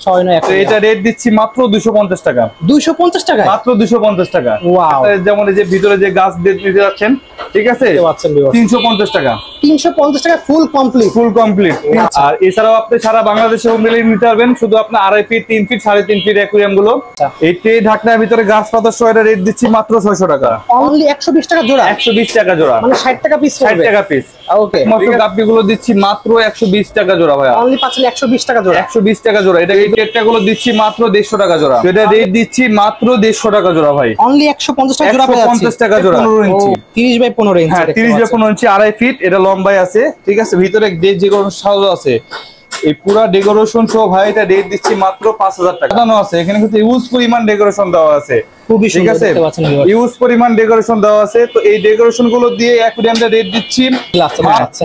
তো এটা রেট দিচ্ছি মাত্র 250 টাকা। 250 টাকা মাত্র 250 টাকা। ওয়াও, যেমন এই যে ভিতরে যে গাছ নিতে যাচ্ছেন, ঠিক আছে, 350 টাকা। 350 টাকা ফুল কমপ্লিট। Full complete. আর এছাড়াও আপনি সারা বাংলাদেশে হোম ডেলিভারি নিতে পারবেন। শুধু আপনি 2.5 ফিট 3 ফিট 3.5 ফিট অ্যাকুয়ারিয়াম গুলো এই ট্রে ঢাকনার ভিতরে গাছ পাতা সহ এটা রেট দিচ্ছি মাত্র 600 টাকা। অনলি 120 টাকা জোড়া। 120 টাকা জোড়া, মানে 60 টাকা পিস। 60 টাকা পিস। ওকে, মসুর গাপ্পি গুলো দিচ্ছি মাত্র 120 টাকা জোড়া ভাইয়া। অনলি পাচ্ছেন 120 টাকা জোড়া। 120 টাকা জোড়া। এটা এই টেটটা গুলো দিচ্ছি মাত্র 150 টাকা জোড়া। এটা রেট দিচ্ছি মাত্র 150 টাকা জোড়া ভাই। অনলি 150 টাকা জোড়া পাচ্ছেন। 150 টাকা জোড়া। 15 ইঞ্চি, 30 বাই 15 ইঞ্চি। হ্যাঁ 30 বাই 15 ইঞ্চি, 2.5 ফিট। এটা লম্বায় আছে, ঠিক আছে। ভিতরে ডেকোরেশন সাজানো আছে, এই পুরো ডেকোরেশন সহ ভাই এটা রেট দিচ্ছি মাত্র 5000 টাকা। দানো আছে এখানে, কিন্তু ইউজ পরিমাণ ডেকোরেশন দেওয়া আছে, খুবই ঠিক আছে, ইউজ পরিমাণ ডেকোরেশন দেওয়া আছে। তো এই ডেকোরেশন গুলো দিয়ে অ্যাকুয়ারিয়ামটা রেট দিচ্ছি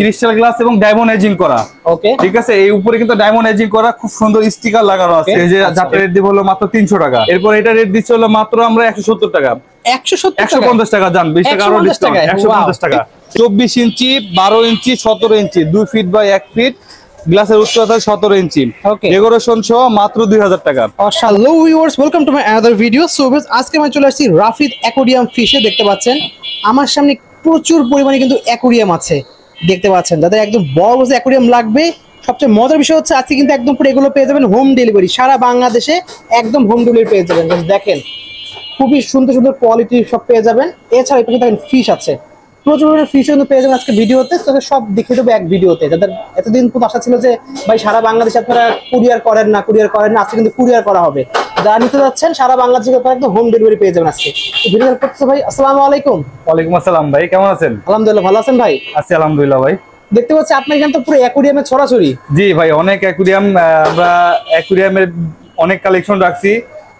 ক্রিস্টাল গ্লাস এবং ডায়মন্ড এজিং করা। ওকে, ঠিক আছে। এই উপরে কিন্তু ডায়মন্ড এজিং করা, খুব সুন্দর স্টিকার লাগানো আছে। এই যে যাতে রেট দিব হলো মাত্র 300 টাকা। এরপর এটা রেট দিচ্ছি হলো মাত্র আমরা 170 টাকা। 150 টাকা জান, 20 টাকা আরো ডিসকাউন্ট। 150 টাকা। 24 ইঞ্চি, 12 ইঞ্চি, 17 ইঞ্চি, 2 ফিট বাই 1 ফিট, গ্লাসের উচ্চতা 17 ইঞ্চি, ডেকোরেশন সহ মাত্র 2000 টাকা। Hello viewers, welcome to my another video. So আজকে আমি চলে আসছি রাফিদ অ্যাকোয়ারিয়াম ফিশে। দেখতে পাচ্ছেন আমার সামনে প্রচুর পরিমাণে কিন্তু অ্যাকোয়ারিয়াম আছে, দেখতে পাচ্ছেন। যাদের একদম বড় অ্যাকোয়ারিয়াম লাগবে, সবচেয়ে মজার বিষয় হচ্ছে আজকে কিন্তু একদম পুরো এগুলো পেয়ে যাবেন হোম ডেলিভারি। সারা বাংলাদেশে একদম হোম ডেলিভারি পেয়ে যাবেন। দেখেন খুবই সুন্দর সুন্দর কোয়ালিটি সব পেয়ে যাবেন। এছাড়া এখানে দেখেন ফিশ আছে, প্রচুর পরিমাণে ফিশ কিন্তু পেয়ে যাবেন আজকে ভিডিওতে। তো সব দেখে দেবো এক ভিডিওতে। যাদের এতদিন খুব আশা ছিল যে ভাই সারা বাংলাদেশে আপনারা কুরিয়ার করেন না, আজকে কিন্তু কুরিয়ার করা হবে। যারা নিতে যাচ্ছেন সারা বাংলাদেশে আপনারা একদম হোম ডেলিভারি পেয়ে যাবেন আজকে। ভিডিও করতেছে ভাই, আসসালামু আলাইকুম। ওয়ালাইকুম আসসালাম ভাই, কেমন আছেন? আলহামদুলিল্লাহ, ভালো আছেন ভাই? আছি আলহামদুলিল্লাহ ভাই। দেখতে পাচ্ছি আপনার এখানে তো পুরো অ্যাকোয়ারিয়ামে ছড়াছড়ি। জি ভাই, অনেক অ্যাকোয়ারিয়াম, আমরা অ্যাকোয়ারিয়ামের অনেক কালেকশন রাখছি,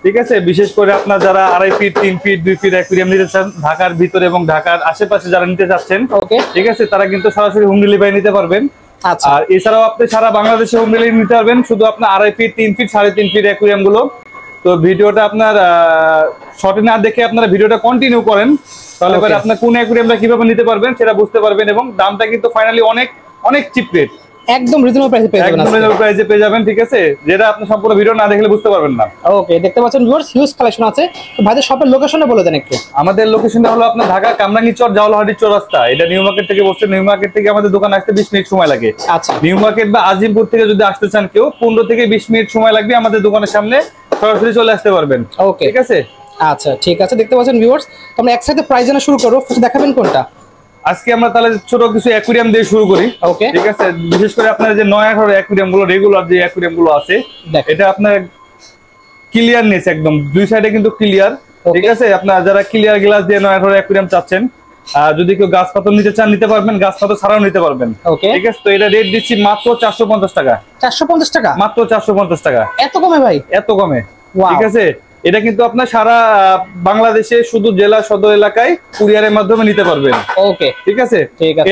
ঠিক আছে। বিশেষ করে আপনার যারা 2.5 ফিট 3 ফিট 2 ফিট অ্যাকোয়ারিয়াম নিতে চান, ঢাকার ভিতরে এবং ঢাকার আশেপাশে যারা নিতে চাচ্ছেন, ঠিক আছে, তারা কিন্তু সরাসরি হোম ডেলিভারি নিতে পারবেন। আর এছাড়াও আপনি সারা বাংলাদেশে হোম ডেলিভারি নিতে পারবেন। শুধু আপনার 2.5 ফিট 3 ফিট 3.5 ফিট অ্যাকোয়ারিয়াম গুলো। তো ভিডিওটা আপনার শর্টে না দেখে আপনারা ভিডিওটা কন্টিনিউ করেন, তাহলে পরে আপনার কোন অ্যাকোয়ারিয়ামটা কিভাবে নিতে পারবেন সেটা বুঝতে পারবেন। এবং দামটা কিন্তু ফাইনালি অনেক অনেক চিপ রেট, একদম রিজনেবল প্রাইসে পেয়ে যাবেন। একদম রিজনেবল প্রাইসে পেয়ে যাবেন, ঠিক আছে, যেটা আপনি সম্পূর্ণ ভিডিও না দেখলে বুঝতে পারবেন না। ওকে, দেখতে পাচ্ছেন ভিউয়ার্স হিউজ কালেকশন আছে। তো ভাইদের শপের লোকেশনটা বলে দেন একটু। আমাদের লোকেশনটা হলো আপনার ঢাকা কামরাঙ্গীরচর জাওলাহাটি চৌরাস্তা। এটা নিউ মার্কেট থেকে বসছে। নিউ মার্কেট থেকে আমাদের দোকান আসতে 20 মিনিট সময় লাগে। আচ্ছা, নিউ মার্কেট বা আজিমপুর থেকে যদি আসতে চান কেউ, 15 থেকে 20 মিনিট সময় লাগবে। আমাদের দোকানের সামনে সরাসরি চলে আসতে পারবেন। ওকে, ঠিক আছে। আচ্ছা ঠিক আছে। দেখতে পাচ্ছেন ভিউয়ার্স, তো আমরা একসাথে প্রাইস জানা শুরু করব। দেখাবেন কোনটা? আজকে আমরা তাহলে ছোট কিছু অ্যাকুয়ারিয়াম দিয়ে শুরু করি। ওকে, ঠিক আছে। বিশেষ করে আপনার যে নয়াঘর অ্যাকুয়ারিয়াম গুলো, রেগুলার যে অ্যাকুয়ারিয়াম গুলো আছে, এটা আপনার ক্লিয়ারনেস একদম দুই সাইডে কিন্তু ক্লিয়ার, ঠিক আছে। আপনার যারা ক্লিয়ার গ্লাস দিয়ে নয়াঘর অ্যাকুয়ারিয়াম চাচ্ছেন, যদি কেউ গাছ পাথর নিতে চান নিতে পারবেন, গাছ পাথর ছাড়াও নিতে পারবেন। ঠিক আছে। তো এটা রেট দিচ্ছি মাত্র 450 টাকা। 450 টাকা? মাত্র 450 টাকা। এত কমে ভাই? এত কমে, ঠিক আছে। এটা কিন্তু আপনার সারা বাংলাদেশে শুধু জেলা সদর এলাকায় কুরিয়ারের মাধ্যমে নিতে পারবেন। ওকে, ঠিক আছে।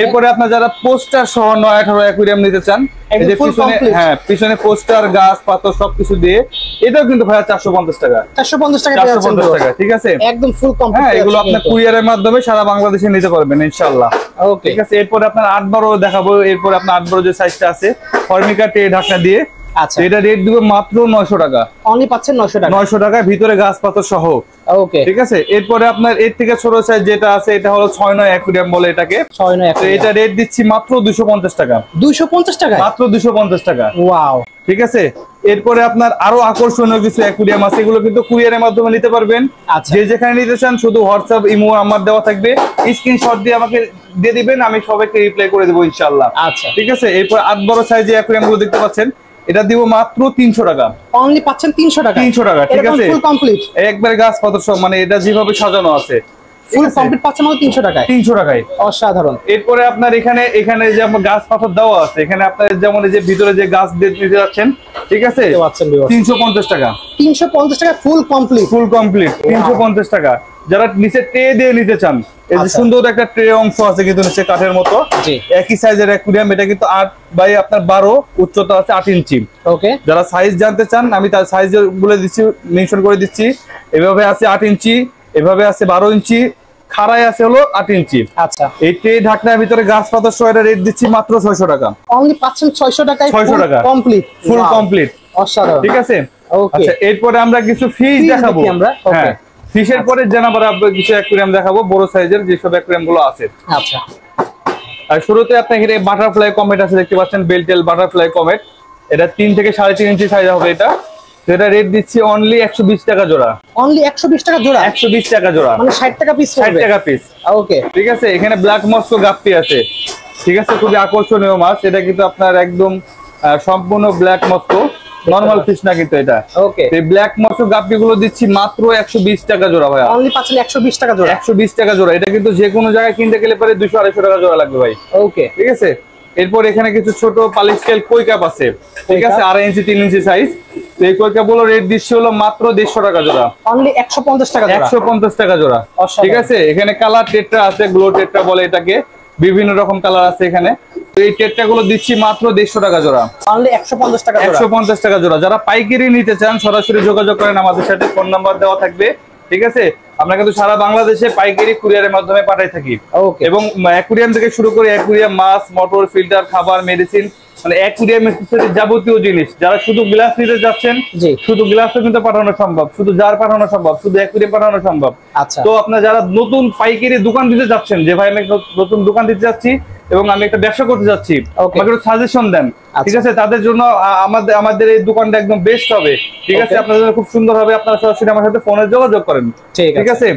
এরপরে আপনার যারা পোস্টার সহ 918 অ্যাকুয়ারিয়াম নিতে চান, এই যে পিছনে, হ্যাঁ পিছনে পোস্টার গাছ পাথর সবকিছু দিয়ে, এটাও কিন্তু ভাই 450 টাকা। 450 টাকা, 450 টাকা, ঠিক আছে, একদম ফুল কমপ্লিট। হ্যাঁ, এগুলো আপনার কুরিয়ারের মাধ্যমে সারা বাংলাদেশে নিতে পারবেন ইনশাআল্লাহ। ওকে, ঠিক আছে। এরপরে আপনার 8 12 দেখাবো। এরপরে আপনার 8 12 যে সাইজটা আছে ফর্মিকা ট্রে ঢাকনা দিয়ে, আচ্ছা, এটা রেট দিব মাত্র 900 টাকা। অনলি পাচ্ছেন 900 টাকা। 900 টাকায় ভিতরে গাছ পাথর সহ। ওকে, ঠিক আছে। এরপরে আপনার এর থেকে ছোট সাইজ যেটা আছে, এটা হলো 6-9 অ্যাকুয়ারিয়াম বলে এটাকে। 6-9 তো এটা রেট দিচ্ছি মাত্র 250 টাকা। 250 টাকা? মাত্র 250 টাকা। ওয়াও, ঠিক আছে। এরপরে আপনার আরো আকর্ষণীয় কিছু অ্যাকুয়ারিয়াম আছে, এগুলো কিন্তু কুরিয়ারের মাধ্যমে নিতে পারবেন। যে যেখানে নিতে চান শুধু হোয়াটসঅ্যাপ ইমো আমার দেওয়া থাকবে, স্ক্রিনশট দিয়ে আমাকে দিয়ে দিবেন, আমি সবাইকে রিপ্লাই করে দেবো ইনশাআল্লাহ। আচ্ছা, ঠিক আছে। এরপর 8 বড় সাইজের অ্যাকুয়ারিয়াম গুলো দেখতে পাচ্ছেন, এটা দিব মাত্র 300 টাকা। অনলি পাচ্ছেন 300 টাকা? 300 টাকা, ঠিক আছে। ফুল কমপ্লিট একবার গাছ পাথর সব, মানে এটা যেভাবে সাজানো আছে ফুল কমপ্লিট পাচ্ছেন মাত্র 300 টাকায়। 300 টাকায়, অসাধারণ। এরপরে আপনার এখানে যে আপনার গাছ পাথর দেওয়া আছে, এখানে আপনার যেমন এই যে ভিতরে যে গাছ দিতে যাচ্ছেন, ঠিক আছে, 350 টাকা। 350 টাকা ফুল কমপ্লিট? ফুল কমপ্লিট 350 টাকা। যারা নিচে ট্রে দিয়ে নিতে চান, এই যে সুন্দর একটা ট্রে অংশ আছে কিন্তু নিচে কাঠের মতো, একই সাইজের অ্যাকুয়ারিয়াম। এটা কিন্তু 8 বাই আপনার 12, উচ্চতা আছে 8 ইঞ্চি। ওকে, যারা সাইজ জানতে চান আমি তার সাইজ বলে দিচ্ছি, মেনশন করে দিচ্ছি। এভাবে আছে 8 ইঞ্চি, এভাবে আছে 12 ইঞ্চি, খাড়ায় আছে হলো 8 ইঞ্চি। আচ্ছা, এই ট্রে ঢাকনার ভিতরে গাছ পাতার সহ এটা রেট দিচ্ছি মাত্র 600 টাকা। অনলি পাচ্ছেন 600 টাকায় 600 টাকা কমপ্লিট, ফুল কমপ্লিট। অসাধারণ। ঠিক আছে, ওকে আচ্ছা এরপরে আমরা কিছু ফিশ দেখাবো আমরা। ওকে হ্যাঁ, ফিশের পরে জানাবো কিছু অ্যাকুয়ারিয়াম দেখাবো, বড় সাইজের যেসব অ্যাকুয়ারিয়াম গুলো আছে। আচ্ছা আর শুরুতে আপনি এখানে বাটারফ্লাই কমেট আছে দেখতে পাচ্ছেন, বেলটেল বাটারফ্লাই কমেট, এটা 3 থেকে 3.5 ইঞ্চি সাইজ হবে। এটা রেট দিচ্ছি অনলি 120 টাকা জোড়া। অনলি 120 টাকা জোড়া? 120 টাকা জোড়া, মানে 60 টাকা পিস। 60 টাকা পিস। ওকে ঠিক আছে, এখানে ব্ল্যাক মস্কো গাপ্পি আছে। ঠিক আছে, খুবই আকর্ষণীয় মাছ। এটা কিন্তু আপনার একদম সম্পূর্ণ ব্ল্যাক মস্কো, নরমাল ফিশ না কিন্তু এটা। ওকে, এই ব্ল্যাক মস্কো গাপ্পি গুলো দিচ্ছি মাত্র 120 টাকা জোড়া ভাই। অনলি পাচ্ছেন 120 টাকা জোড়া। 120 টাকা জোড়া। এটা কিন্তু যে কোনো জায়গায় কিনতে গেলে পরে 200-250 টাকা জোড়া লাগবে ভাই। ওকে ঠিক আছে, এরপর এখানে কিছু ছোট পালিশ স্কেল কই কাপ আছে। ঠিক আছে, 2.5 ইঞ্চি 3 ইঞ্চি সাইজ। তো এই কই কাপ গুলো রেট দিচ্ছি হলো মাত্র 150 টাকা জোড়া। অনলি 150 টাকা জোড়া। 150 টাকা জোড়া। ঠিক আছে, এখানে কালার টেট্রা আছে, গ্লো টেট্রা বলে এটাকে, বিভিন্ন রকম কালার আছে এখানে। তো এই টেট্রা গুলো দিচ্ছি মাত্র 150 টাকা জোড়া। অনলি 150 টাকা জোড়া। 150 টাকা জোড়া। যারা পাইকারি নিতে চান সরাসরি যোগাযোগ করেন আমাদের সাথে, ফোন নাম্বার দেওয়া থাকবে। ঠিক আছে, আমরা কিন্তু সারা বাংলাদেশে পাইকারি কুরিয়ারের মাধ্যমে পাঠাই থাকি। এবং অ্যাকুয়ারিয়াম থেকে শুরু করে অ্যাকুয়ারিয়াম, মাছ, মোটর, ফিল্টার, খাবার, মেডিসিন, মানে অ্যাকুয়ারিয়ামের যাবতীয় জিনিস। যারা শুধু গ্লাস নিতে যাচ্ছেন, শুধু গ্লাসও কিন্তু পাঠানো সম্ভব, শুধু জার পাঠানো সম্ভব, শুধু অ্যাকুয়ারিয়াম পাঠানো সম্ভব। আচ্ছা, তো আপনারা যারা নতুন পাইকারি দোকান দিতে যাচ্ছেন, যে ভাই আমি নতুন দোকান দিতে যাচ্ছি এবং আমি একটা ব্যবসা করতে যাচ্ছি, আমাকে একটু সাজেশন দেন। ঠিক আছে, তাদের জন্য আমাদের এই দোকানটা একদম বেস্ট হবে। ঠিক আছে, আপনাদের জন্য খুব সুন্দর হবে। আপনারা সরাসরি আমার সাথে ফোনে যোগাযোগ করেন। ঠিক আছে,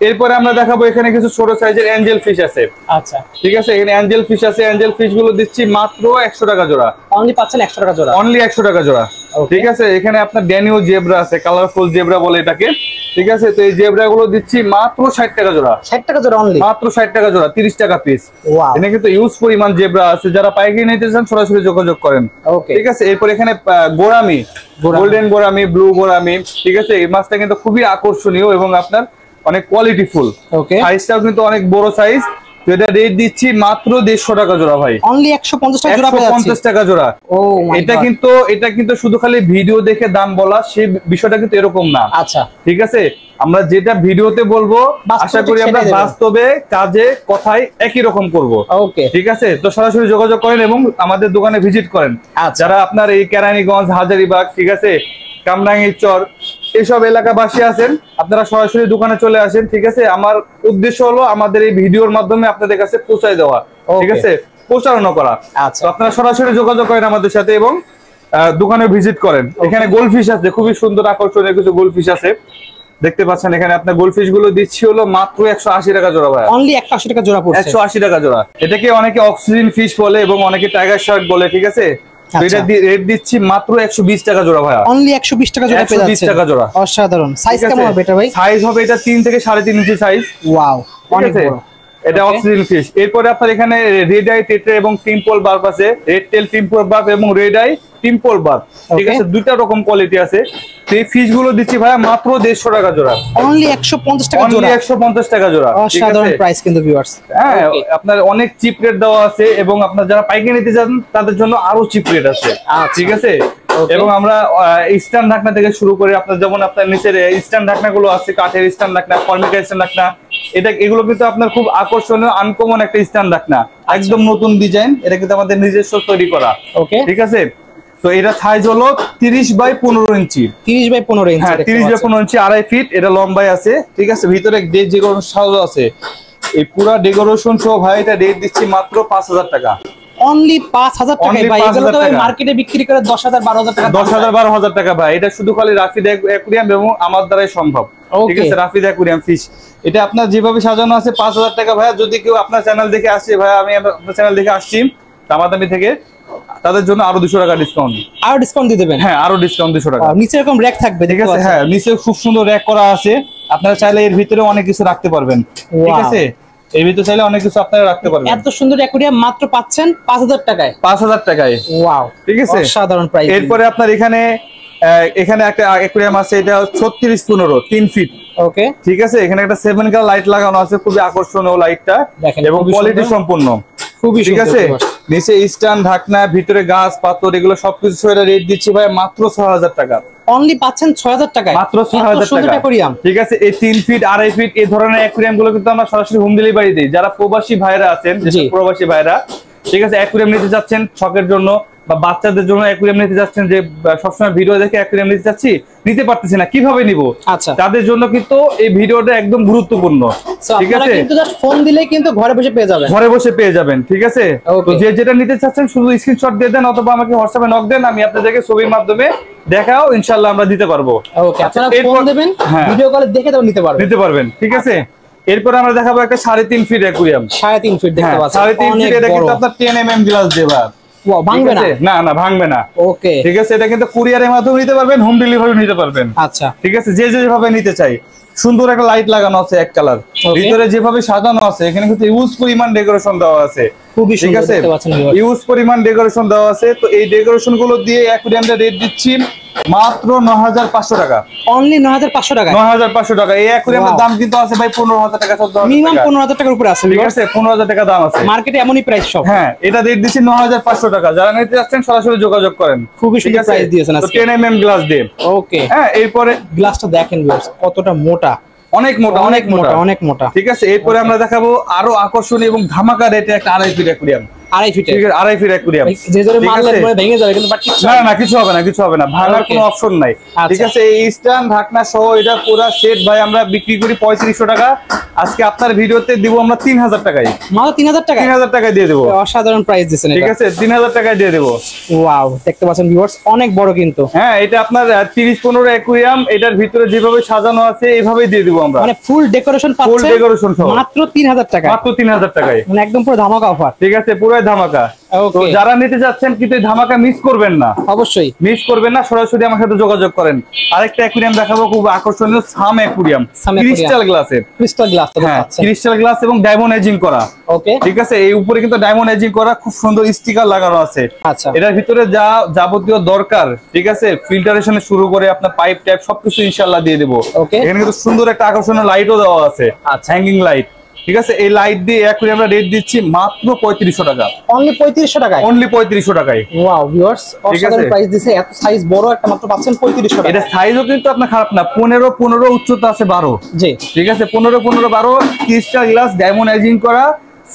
এরপরে আমরা দেখাবো এখানে কিছু ছোট সাইজের অ্যাঞ্জেল ফিশ আছে। আচ্ছা ঠিক আছে, এখানে অ্যাঞ্জেল ফিশ আছে। অ্যাঞ্জেল ফিশ গুলো দিচ্ছি মাত্র 100 টাকা জোড়া। অনলি পাচ্ছেন 100 টাকা জোড়া। অনলি 100 টাকা জোড়া। ঠিক আছে, এখানে আপনার ড্যানিও জেব্রা আছে, কালারফুল জেব্রা বলে এটাকে। ঠিক আছে, তো এই জেব্রা গুলো দিচ্ছি মাত্র 60 টাকা জোড়া। 60 টাকা জোড়া অনলি? মাত্র 60 টাকা জোড়া, 30 টাকা পিস। ওয়াও, এখানে কিন্তু ইউজ পরিমাণ জেব্রা আছে। যারা পাইকারি নিতে চান সরাসরি যোগাযোগ করেন। ওকে, ঠিক আছে, এরপর এখানে gourami, golden gourami, blue gourami. ঠিক আছে, এই মাছটা কিন্তু খুবই আকর্ষণীয় এবং আপনার অনেক কোয়ালিটিফুল। ওকে, সাইজটাও কিন্তু অনেক বড় সাইজ। তো এটা রেট দিচ্ছি মাত্র 150 টাকা জোড়া ভাই। অনলি 150 টাকা জোড়া। 150 টাকা জোড়া। ও মাই গড, এটা কিন্তু শুধু খালি ভিডিও দেখে দাম বলা, সেই বিষয়টা কিন্তু এরকম না। আচ্ছা, ঠিক আছে, আমরা যেটা ভিডিওতে বলবো আশা করি আমরা বাস্তবে, কাজে, কথায় একই রকম করব। ওকে, ঠিক আছে, তো সরাসরি যোগাযোগ করেন এবং আমাদের দোকানে ভিজিট করেন। যারা আপনার এই কেরানীগঞ্জ, হাজারীবাগ, ঠিক আছে, কামরাঙ্গীরচর এইসব এলাকাবাসী আছেন, আপনারা সরাসরি দোকানে চলে আসেন। ঠিক আছে, আমার উদ্দেশ্য হলো আমাদের এই ভিডিওর মাধ্যমে আপনাদের কাছে পৌঁছায় দেওয়া। ঠিক আছে, প্রচারণা করা। তো আপনারা সরাসরি যোগাযোগ করেন আমাদের সাথে এবং দোকানে ভিজিট করেন। এখানে গোল্ডফিশ আছে, খুবই সুন্দর আকর্ষণীয় কিছু গোল্ডফিশ আছে দেখতে পাচ্ছেন। এখানে আপনার গোল্ডফিশ গুলো দিচ্ছি হলো মাত্র 180 টাকা জোড়া ভাই। অনলি 180 টাকা জোড়া পড়ছে। 180 টাকা জোড়া। এটাকে অনেকে অক্সিজেন ফিশ বলে এবং অনেকে টাইগার শার্ক বলে। ঠিক আছে, এটা রেট দিচ্ছি মাত্র 120 টাকা জোড়া ভাই। অনলি 120 টাকা জোড়া পেয়ে যাচ্ছে। 120 টাকা জোড়া। অসাধারণ। সাইজ কেমন হবে এটা ভাই? সাইজ হবে এটা 3 থেকে 3.5 ইঞ্চি সাইজ। ওয়াও, অনেক বড়। এটা অক্সিজেন ফিশ। এরপরে আপনার এখানে রেড আই টেট্রা এবং টিম্পল বার্ব আছে, রেড টেল টিম্পল বার্ব এবং রেড আই টিম্পল বার্ব। ঠিক আছে, দুইটা রকম কোয়ালিটি আছে। এই ফিশ গুলো দিচ্ছি ভাই মাত্র 150 টাকা জোড়া। অনলি 150 টাকা জোড়া। অনলি 150 টাকা জোড়া। অসাধারণ প্রাইস কিন্তু ভিউয়ার্স। হ্যাঁ, আপনার অনেক চিপ রেট দেওয়া আছে এবং আপনার যারা পাইকারি নিতে চান তাদের জন্য আরো চিপ রেট আছে। ঠিক আছে, এবং আমরা স্ট্যান্ড ঢাকনা থেকে শুরু করে আপনার যেমন আপনার নিচের স্ট্যান্ড ঢাকনা গুলো আছে, কাঠের স্ট্যান্ড ঢাকনা, ফর্মিকা স্ট্যান্ড ঢাকনা, এগুলো কিন্তু আপনার খুব আকর্ষণীয় আনকমন একটা স্ট্যান্ড ঢাকনা, একদম নতুন ডিজাইন। এটা কিন্তু আমাদের নিজস্ব তৈরি করা। ওকে, ঠিক আছে। তো এটা সাইজ হলো 30 বাই 15 ইঞ্চি। 30 বাই 15 ইঞ্চি। হ্যাঁ, 30 বাই 15 ইঞ্চি, 2.5 ফিট। এটা লম্বায় আছে। ঠিক আছে, ভিতরে ডেকোরেশন সাজানো আছে। এই পুরো ডেকোরেশন সহ ভাই এটা রেট দিচ্ছি মাত্র 5000 টাকা। অনলি 5000 টাকা ভাই। এগুলো তো মার্কেটে বিক্রি করে 10000 12000 টাকা। 10000 12000 টাকা ভাই। এটা শুধু খালি রাফিদ অ্যাকুয়ারিয়াম এবং আমার দ্বারাই সম্ভব। ঠিক আছে, রাফিদ অ্যাকুয়ারিয়াম ফিশ। এটা আপনার যেভাবে সাজানো আছে 5000 টাকা ভাই। যদি কেউ আপনার চ্যানেল দেখে আসছে, ভাই আমি আপনার চ্যানেল দেখে আসছি দামাদামি থেকে, তাদের জন্য আরো 200 টাকা ডিসকাউন্ট। আরো ডিসকাউন্ট দিয়ে দিবেন? হ্যাঁ, আরো ডিসকাউন্ট 200 টাকা। নিচে এরকম র‍্যাক থাকবে। ঠিক আছে, হ্যাঁ, নিচে খুব সুন্দর র‍্যাক করা আছে। আপনারা চাইলে এর ভিতরে অনেক কিছু রাখতে পারবেন। ঠিক আছে, এর ভিতরে চাইলে অনেক কিছু আপনারা রাখতে পারবেন। এত সুন্দর অ্যাকুয়ারিয়াম মাত্র পাচ্ছেন 5000 টাকায়। 5000 টাকায়। ওয়াও, ঠিক আছে, সাধারণ প্রাইস। এরপরে আপনার এখানে একটা অ্যাকুয়ারিয়াম আছে, এটা 3615 3 ফিট। ওকে, ঠিক আছে, এখানে একটা 7 কালার লাইট লাগানো আছে, খুবই আকর্ষণীয় লাইটটা এবং কোয়ালিটি সম্পন্ন। খুবই ঠিক আছে। নিচে স্ট্যান্ড ঢাকনা, ভিতরে গাছ পাথর, এগুলো সবকিছু এটা রেট দিচ্ছি ভাই মাত্র 6000 টাকা। অনলি পাচ্ছেন 6000 টাকায়, মাত্র 6000 টাকা। ঠিক আছে, এই 3 ফিট 2.5 ফিট এই ধরনের অ্যাকুয়ারিয়াম গুলো কিন্তু আমরা সরাসরি হোম ডেলিভারি দিই। যারা প্রবাসী ভাইরা আছেন, প্রবাসী ভাইরা, ঠিক আছে, অ্যাকুয়ারিয়াম নিতে যাচ্ছেন শখের জন্য বা বাচ্চাদের জন্য অ্যাকুয়ারিয়াম নিতে যাচ্ছেন, যে সবসময় ভিডিও দেখে অ্যাকুয়ারিয়াম নিতে যাচ্ছি, নিতে পারতেছি না, কিভাবে নিব, আচ্ছা তাদের জন্য কিন্তু এই ভিডিওটা একদম গুরুত্বপূর্ণ। ঠিক আছে, কিন্তু জাস্ট ফোন দিলেই কিন্তু ঘরে বসে পেয়ে যাবেন, ঘরে বসে পেয়ে যাবেন। ঠিক আছে, তো যে যেটা নিতে চাচ্ছেন শুধু স্ক্রিনশট দিয়ে দেন অথবা আমাকে হোয়াটসঅ্যাপে নক দেন, আমি আপনাদেরকে ছবির মাধ্যমে দেখাও ইনশাআল্লাহ আমরা দিতে পারবো। ওকে, আপনারা ফোন দিবেন, ভিডিও কলে দেখে তাও নিতে পারবেন। ঠিক আছে, এরপর আমরা দেখাবো একটা 3.5 ফিট অ্যাকুয়ারিয়াম। 3.5 ফিট দেখতে পাচ্ছেন, 3.5 ফিট, এটা কিন্তু আপনার 10 mm গ্লাস দেবা, ভাঙবে না? না না, ভাঙবে না। ওকে, ঠিক আছে, এটা কিন্তু কুরিয়ারের মাধ্যমে নিতে পারবেন, হোম ডেলিভারি নিতে পারবেন। আচ্ছা ঠিক আছে, যে যেভাবে নিতে চাই। সুন্দর একটা লাইট লাগানো আছে এক কালার, ভিতরে যেভাবে সাজানো আছে এখানে কিন্তু ইউজ পরিমাণ ডেকোরেশন দেওয়া আছে। খুবই ঠিক সুন্দর আছে, দেখতে পাচ্ছেন, ইউজ পরিমাণ ডেকোরেশন দেওয়া আছে। তো এই ডেকোরেশন গুলো দিয়ে অ্যাকুয়ারিয়ামটা রেট দিচ্ছি মাত্র 9500 টাকা। অনলি 9500 টাকা? 9500 টাকা। এই অ্যাকুয়ারিয়ামের দাম কিন্তু আছে ভাই 15000 টাকা, মিনিমাম 15000 টাকার উপরে আছে। ঠিক আছে, 15000 টাকা দাম আছে, মার্কেটে এমনই প্রাইস সব। হ্যাঁ, এটা রেট দিচ্ছি 9500 টাকা। যারা নিতে যাচ্ছেন সরাসরি যোগাযোগ করেন। খুবই সুন্দর প্রাইস দিয়েছেন আজকে। 10 mm গ্লাস দিয়ে। ওকে, হ্যাঁ, এরপরে গ্লাসটা দেখেন ভিউয়ার্স, কতটা মোটা, অনেক মোটা, অনেক মোটা, অনেক মোটা। ঠিক আছে, এরপরে আমরা দেখাবো আরো আকর্ষণীয় এবং ধামাকা রেটে একটা 2.5 ফিট অ্যাকুয়ারিয়াম। 2.5 ফিট? ঠিক আছে, 2.5 ফিট অ্যাকুয়ারিয়াম। যে জোরে মারলে পরে ভেঙে যাবে, কিন্তু বাট না না, কিছু হবে না, কিছু হবে না, ভাঙার কোনো অপশন নাই। ঠিক আছে, এই স্ট্যান্ড ঢাকনা সহ এটা পুরো সেট ভাই আমরা বিক্রি করি 3500 টাকা। আজকে আপনার ভিডিওতে দিব আমরা 3000 টাকায়। মাত্র 3000 টাকা? 3000 টাকায় দিয়ে দেবো। অসাধারণ প্রাইস দিয়েছেন। ঠিক আছে, 3000 টাকায় দিয়ে দেবো। ওয়াও, দেখতে পাচ্ছেন ভিউয়ার্স, অনেক বড় কিন্তু। হ্যাঁ, এটা আপনার 30-15 অ্যাকুয়ারিয়াম, এটার ভিতরে যেভাবে সাজানো আছে এইভাবেই দিয়ে দিব আমরা। মানে ফুল ডেকোরেশন পাচ্ছেন, ফুল ডেকোরেশন সহ মাত্র 3000 টাকা। মাত্র 3000 টাকায়, মানে একদম পুরো ধামাকা অফার। ঠিক আছে, পুরো ধামাকা। তো যারা নিতে যাচ্ছেন কিন্তু এই ধামাকা মিস করবেন না, অবশ্যই মিস করবেন না, সরাসরি আমার সাথে যোগাযোগ করেন। আরেকটা অ্যাকুয়ারিয়াম দেখাবো, খুব আকর্ষণীয় সাম অ্যাকুয়ারিয়াম, ক্রিস্টাল গ্লাসের। ক্রিস্টাল গ্লাস, হ্যাঁ, ক্রিস্টাল গ্লাস এবং ডায়মন্ড এজিং করা। ওকে, ঠিক আছে, এই উপরে কিন্তু ডায়মন্ড এজিং করা, খুব সুন্দর স্টিকার লাগানো আছে। আচ্ছা, এটার ভিতরে যা যাবতীয় দরকার, ঠিক আছে, ফিল্টারেশন শুরু করে আপনার পাইপ টাইপ সবকিছু ইনশাআল্লাহ দিয়ে দেবো। এখানে কিন্তু সুন্দর একটা আকর্ষণীয় লাইটও দেওয়া আছে, হ্যাঙ্গিং লাইট। ঠিক আছে, এই লাইট দিয়ে অ্যাকুয়ারিয়ামটা রেট দিচ্ছি মাত্র 3500 টাকা। অনলি 3500 টাকায়? অনলি 3500 টাকায়। ওয়াও ভিউয়ার্স, অসাধারণ প্রাইস দিয়েছে। এত সাইজ বড় একটা মাত্র পাচ্ছেন 3500 টাকা। এটা সাইজও কিন্তু আপনার খারাপ না, 15 উচ্চতা আছে 12। জি, ঠিক আছে, 15 ক্রিস্টাল গ্লাস, ডায়মন্ড এজিং করা,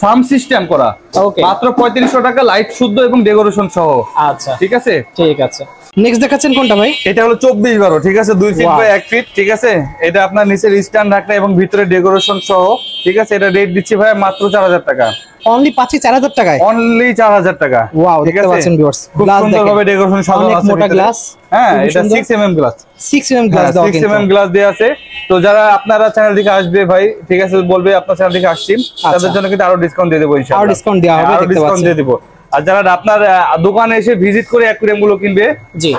সাম সিস্টেম করা। ওকে, মাত্র 3500 টাকা, লাইট শুদ্ধ এবং ডেকোরেশন সহ। আচ্ছা, ঠিক আছে, ঠিক আছে। নেক্সট দেখাচ্ছেন কোনটা ভাই? এটা হলো 24-12। ঠিক আছে, 2 ফিট বাই 1 ফিট। ঠিক আছে, এটা আপনার নিচের স্ট্যান্ড ঢাকনা এবং ভিতরে ডেকোরেশন সহ। ঠিক আছে, এটা রেট দিচ্ছি ভাই মাত্র 4000 টাকা। অনলি পাচ্ছি 4000 টাকায়? অনলি 4000 টাকা। ওয়াও, দেখতে পাচ্ছেন ভিউয়ার্স, গ্লাস সুন্দরভাবে ডেকোরেশন সাজানো আছে, মোটা গ্লাস। হ্যাঁ, এটা 6 mm গ্লাস, 6 mm গ্লাস দাও, 6 mm গ্লাস দেয়া আছে। তো যারা আপনারা চ্যানেল থেকে আসবে ভাই, ঠিক আছে, বলবে আপনার চ্যানেল থেকে আসছি, তাদের জন্য কিন্তু আরো ডিসকাউন্ট দিয়ে দেব ইনশাআল্লাহ। আরো ডিসকাউন্ট দেওয়া হবে, আরো ডিসকাউন্ট দিয়ে দেব। আর যারা আপনার দোকানে এসে ভিজিট করে অ্যাকুয়ারিয়াম গুলো কিনবে,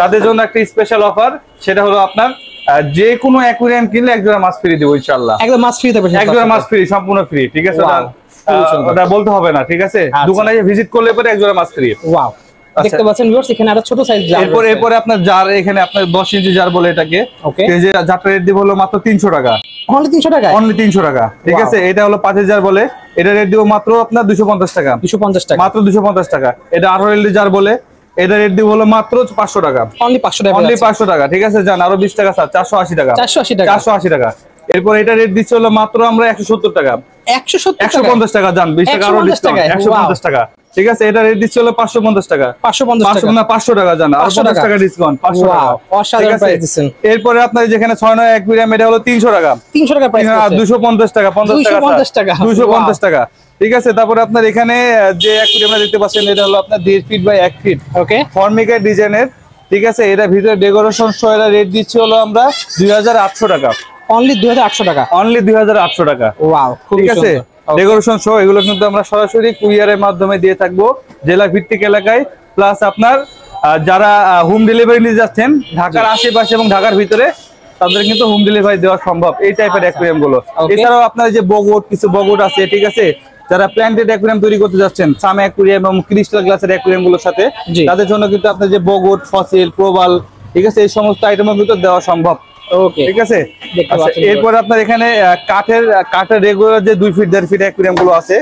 তাদের জন্য একটা স্পেশাল অফার, সেটা হলো আপনার যে কোনো অ্যাকুয়ারিয়াম কিনলে এক জোড়া মাছ ফ্রি দেব ইনশাআল্লাহ। একদম মাছ ফ্রি দেব, এক জোড়া মাছ ফ্রি, সম্পূর্ণ ফ্রি। ঠিক আছে, ওটা বলতে হবে না। ঠিক আছে, দোকানে এসে ভিজিট করলে পরে এক জোড়া মাছ ফ্রি। ওয়াও, দেখতে পাচ্ছেন ভিউয়ার্স, এখানে আরো ছোট সাইজ জার। এরপরে আপনার জার, এখানে আপনার 10 ইঞ্চি জার বলে এটাকে। ওকে, এই যে জারটা রেট দিব হলো মাত্র 300 টাকা। অনলি 300 টাকা? অনলি 300 টাকা। ঠিক আছে, এটা হলো 5000 বলে, এটা রেট দিব মাত্র আপনার 250 টাকা। 250 টাকা, মাত্র 250 টাকা। এটা 18 এলডি জার বলে, এটা রেট দিব হলো মাত্র 500 টাকা। অনলি 500 টাকা? অনলি 500 টাকা। ঠিক আছে, জান আরো 20 টাকা স্যার, 480 টাকা। 480 টাকা? 480 টাকা। এরপর এটা রেট দিচ্ছে হলো মাত্র আমরা 170 টাকা। 150 টাকা, জান 20 টাকা আরো ডিসকাউন্ট, 150 টাকা। ঠিক আছে, এটা রেট দিচ্ছে হলো 550 টাকা। 550 টাকা না, 500 টাকা, জান আরো 50 টাকা ডিসকাউন্ট, 500 টাকা। অসাধারণ প্রাইস দিবেন। এরপরে আপনার যেখানে 6-9 অ্যাকুয়ারিয়াম, এটা হলো 300 টাকা। 300 টাকা প্রাইস, 250 টাকা, 50 টাকা, 250 টাকা, 250 টাকা। ঠিক আছে, তারপরে আপনার এখানে যে অ্যাকুয়ারিয়ামটা দেখতে পাচ্ছেন, এটা হলো আপনার 1.5 feet by 1 feet. Okay, Formica ডিজাইনের। ঠিক আছে, এটা ভিতরে ডেকোরেশন সহ এর রেট দিচ্ছে হলো আমরা 2800 টাকা। অনলি 2800 টাকা? অনলি 2800 টাকা। ওয়াও, ঠিক আছে, ডেকোরেশন সহ এগুলো কিন্তু আমরা সরাসরি কুরিয়ারের মাধ্যমে দিয়ে থাকবো জেলা ভিত্তিক এলাকায়। প্লাস আপনার যারা হোম ডেলিভারি নিতে যাচ্ছেন ঢাকার আশেপাশে এবং ঢাকার ভিতরে, তাদের কিন্তু হোম ডেলিভারি দেওয়া সম্ভব এই টাইপের অ্যাকুয়ারিয়াম গুলো। এছাড়াও আপনার যে বগট, কিছু বগট আছে, ঠিক আছে, যারা প্ল্যান্টেড অ্যাকুয়ারিয়াম তৈরি করতে যাচ্ছেন সাম অ্যাকুয়ারিয়াম এবং ক্রিস্টাল গ্লাসের অ্যাকুয়ারিয়াম গুলোর সাথে, তাদের জন্য কিন্তু আপনার যে বগট, ফসিল, প্রবাল, ঠিক আছে, এই সমস্ত আইটেমও কিন্তু দেওয়া সম্ভব। ওকে, ঠিক আছে। এরপর আপনার এখানে কাঠের রেগুলার যে 2 ফিট 1.5 ফিট অ্যাকুয়ারিয়াম গুলো আছে,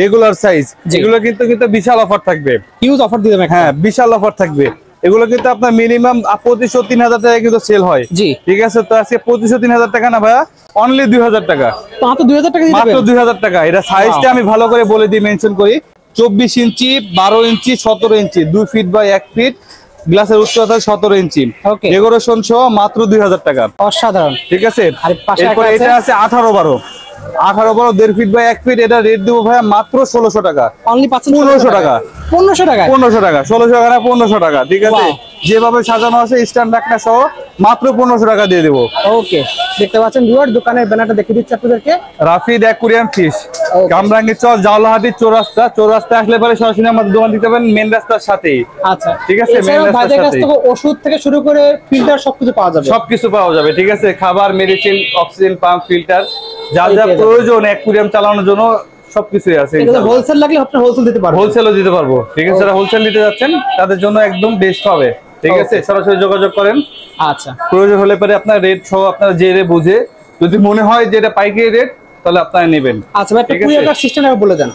রেগুলার সাইজ, এগুলো কিন্তু বিশাল অফার থাকবে, হিউজ অফার দিবেন। হ্যাঁ, বিশাল অফার থাকবে। এগুলো কিন্তু আপনার মিনিমাম 2500-3000 টাকা কিন্তু সেল হয়। জি, ঠিক আছে, তো আজকে 2500-3000 টাকা না ভাইয়া, অনলি 2000 টাকা। মাত্র 2000 টাকা দিবেন? মাত্র 2000 টাকা। এটা সাইজটা আমি ভালো করে বলে দিই, মেনশন করি। 24 ইঞ্চি, 12 ইঞ্চি, 17 ইঞ্চি, 2 ফিট বাই 1 ফিট, গ্লাসের উচ্চতা 17 ইঞ্চি, ওকে, ডেকোরেশন সহ মাত্র 2000 টাকা। অসাধারণ। ঠিক আছে, আর পাশে এরপর একটা এটা আছে 18-12, 18-12 1.5 ফিট বাই 1 ফিট, এটা রেট দেবো ভাইয়া মাত্র 1600 টাকা। অনলি পাচ্ছেন 1500 টাকা, 1500 টাকা, 1500 টাকা, 1600 টাকা না 1500 টাকা। ঠিক আছে, Wow. যেভাবে সাজানো আছে স্ট্যান্ড রাখনা সহ মাত্র 1500 টাকা দিয়ে দেবো। ওকে, দেখতে পাচ্ছেন ভিউয়ার, দোকানের ব্যানারটা দেখিয়ে দিচ্ছি আপনাদেরকে। Rafid aquarium fish, Okay. Kamrangir Char, Jaolahati Chowrasta. চৌরাস্তা আসলে পরে সরাসরি আমাদের দোকান দিতে পারেন, মেন রাস্তার সাথেই। আচ্ছা, ঠিক আছে, এছাড়াও main রাস্তার ভাইদের কাছ সাথেই। থেকে ওষুধ থেকে শুরু করে ফিল্টার সবকিছু পাওয়া যাবে। সবকিছু পাওয়া যাবে। ঠিক আছে, খাবার, মেডিসিন, অক্সিজেন পাম্প, ফিল্টার, যা এই যা পেয়ে যাবেন। প্রয়োজন অ্যাকুরিয়াম চালানোর জন্য সবকিছুই আছে। এটা হোলসেল লাগলে আপনি হোলসেল দিতে পারবেন। হোলসেলও দিতে পারবো। ঠিক আছে, যারা হোলসেল নিতে যাচ্ছেন তাদের জন্য একদম বেস্ট হবে। ঠিক আছে, সরাসরি যোগাযোগ করেন। আচ্ছা, প্রয়োজন হলে পরে আপনার রেট সহ আপনারা যে রে বুঝে, যদি মনে হয় যে এটা পাইকারি রেট, তাহলে আপনারা নেবেন। আচ্ছা ভাই, ঠিক আছে? কুরিয়ার সিস্টেম বলে দেন।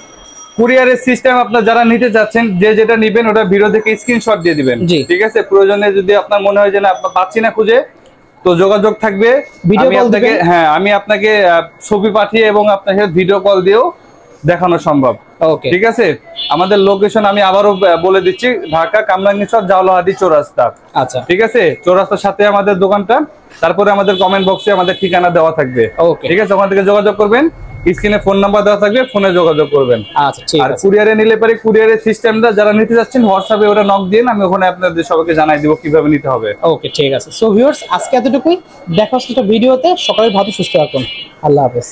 কুরিয়ারের সিস্টেম আপনার যারা নিতে চাচ্ছেন, যে যেটা নেবেন ওটা ভিডিও থেকে স্ক্রিনশট দিয়ে দিবেন। জি। ঠিক আছে, প্রয়োজনে যদি আপনার মনে হয় যে না আপনার পাচ্ছি না খুঁজে, তো যোগাযোগ থাকবে। ভিডিও আমি কল আপনাকে, দিবেন? হ্যাঁ, আমি আপনাকে ছবি পাঠিয়ে এবং আপনাকে ভিডিও কল দিয়েও দেখানো সম্ভব। ওকে, ঠিক আছে, আমাদের লোকেশন আমি আবারও বলে দিচ্ছি, ঢাকা কামরাঙ্গীর চর, জাওলাহাটি চৌরাস্তা। আচ্ছা, ঠিক আছে, চৌরাস্তার সাথে আমাদের দোকানটা। তারপরে আমাদের কমেন্ট বক্সে আমাদের ঠিকানা দেওয়া থাকবে। ওকে, ঠিক আছে, ওখান থেকে যোগাযোগ করবেন। স্ক্রিনে ফোন নাম্বার দেওয়া থাকবে, ফোনে যোগাযোগ করবেন। আচ্ছা, ঠিক আর আছে। কুরিয়ারে নিলে পরে কুরিয়ারের সিস্টেমটা যারা নিতে যাচ্ছেন হোয়াটসঅ্যাপে ওটা নক দিন, আমি ওখানে আপনাদের সবাইকে জানাই দিব কিভাবে নিতে হবে। ওকে, ঠিক আছে। সো ভিউয়ার্স, আজকে এতটুকুই, দেখা হচ্ছে একটা ভিডিওতে। সকালে ভালো সুস্থ থাকুন। আল্লাহ হাফেজ।